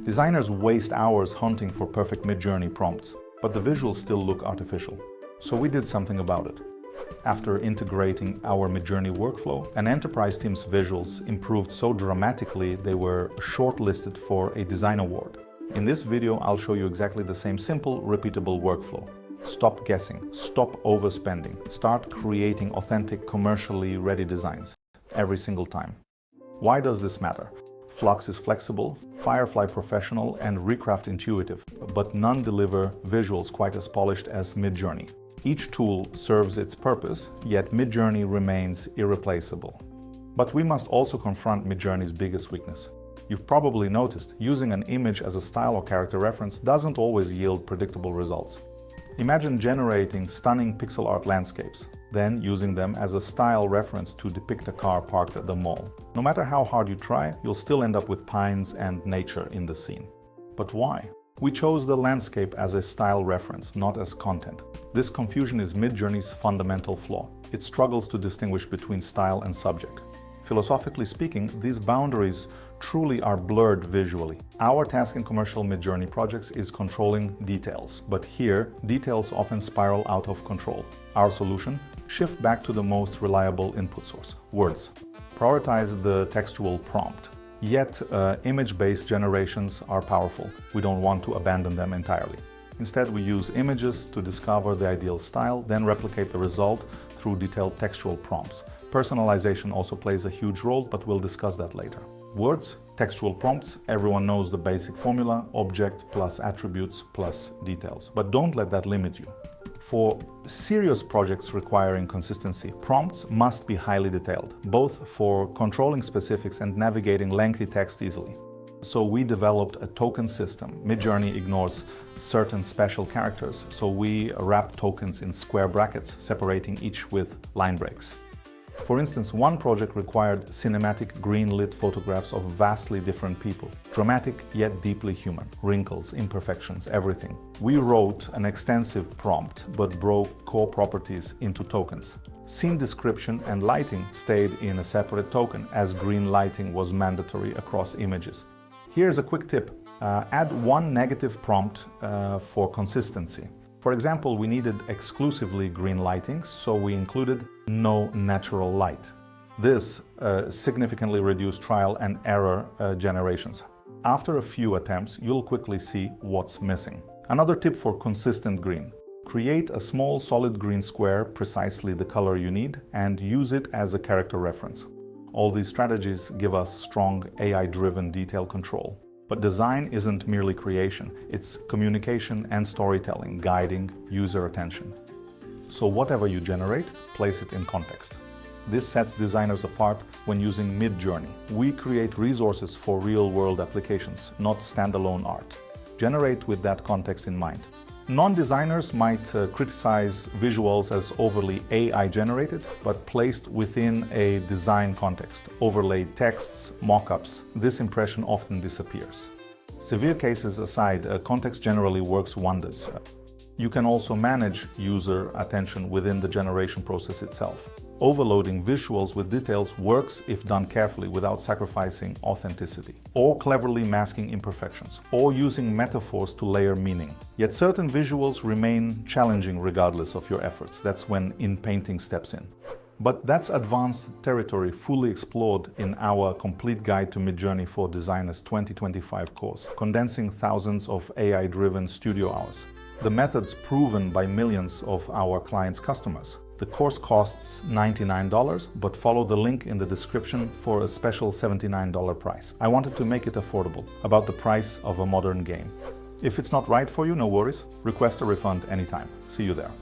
Designers waste hours hunting for perfect mid-journey prompts, but the visuals still look artificial. So we did something about it. After integrating our midjourney workflow, an enterprise team's visuals improved so dramatically they were shortlisted for a design award. In this video, I'll show you exactly the same simple, repeatable workflow. Stop guessing, stop overspending, start creating authentic, commercially ready designs every single time. Why does this matter? Flux is flexible, Firefly professional, and Recraft intuitive, but none deliver visuals quite as polished as Midjourney. Each tool serves its purpose, yet Midjourney remains irreplaceable. But we must also confront Midjourney's biggest weakness. You've probably noticed, using an image as a style or character reference doesn't always yield predictable results. Imagine generating stunning pixel art landscapes, then using them as a style reference to depict a car parked at the mall. No matter how hard you try, you'll still end up with pines and nature in the scene. But why? We chose the landscape as a style reference, not as content. This confusion is Midjourney's fundamental flaw. It struggles to distinguish between style and subject. Philosophically speaking, these boundaries truly are blurred visually. Our task in commercial Midjourney projects is controlling details, but here, details often spiral out of control. Our solution? Shift back to the most reliable input source, words. Prioritize the textual prompt. Yet, image-based generations are powerful. We don't want to abandon them entirely. Instead, we use images to discover the ideal style, then replicate the result through detailed textual prompts. Personalization also plays a huge role, but we'll discuss that later. Words, textual prompts, everyone knows the basic formula, object plus attributes plus details. But don't let that limit you. For serious projects requiring consistency, prompts must be highly detailed, both for controlling specifics and navigating lengthy text easily. So we developed a token system. Midjourney ignores certain special characters, so we wrap tokens in square brackets, separating each with line breaks. For instance, one project required cinematic green-lit photographs of vastly different people. Dramatic yet deeply human. Wrinkles, imperfections, everything. We wrote an extensive prompt, but broke core properties into tokens. Scene description and lighting stayed in a separate token, as green lighting was mandatory across images. Here's a quick tip. Add one negative prompt for consistency. For example, we needed exclusively green lighting, so we included no natural light. This significantly reduced trial and error generations. After a few attempts, you'll quickly see what's missing. Another tip for consistent green. Create a small solid green square, precisely the color you need, and use it as a character reference. All these strategies give us strong AI-driven detail control. But design isn't merely creation, it's communication and storytelling, guiding user attention. So whatever you generate, place it in context. This sets designers apart when using Midjourney. We create resources for real-world applications, not standalone art. Generate with that context in mind. Non-designers might criticize visuals as overly AI-generated, but placed within a design context, overlaid texts, mock-ups, this impression often disappears. Severe cases aside, context generally works wonders. You can also manage user attention within the generation process itself. Overloading visuals with details works if done carefully without sacrificing authenticity, or cleverly masking imperfections, or using metaphors to layer meaning. Yet certain visuals remain challenging regardless of your efforts. That's when in-painting steps in. But that's advanced territory fully explored in our Complete Guide to Midjourney for Designers 2025 course, condensing thousands of AI-driven studio hours. The methods proven by millions of our clients' customers. The course costs $99, but follow the link in the description for a special $79 price. I wanted to make it affordable, about the price of a modern game. If it's not right for you, no worries. Request a refund anytime. See you there.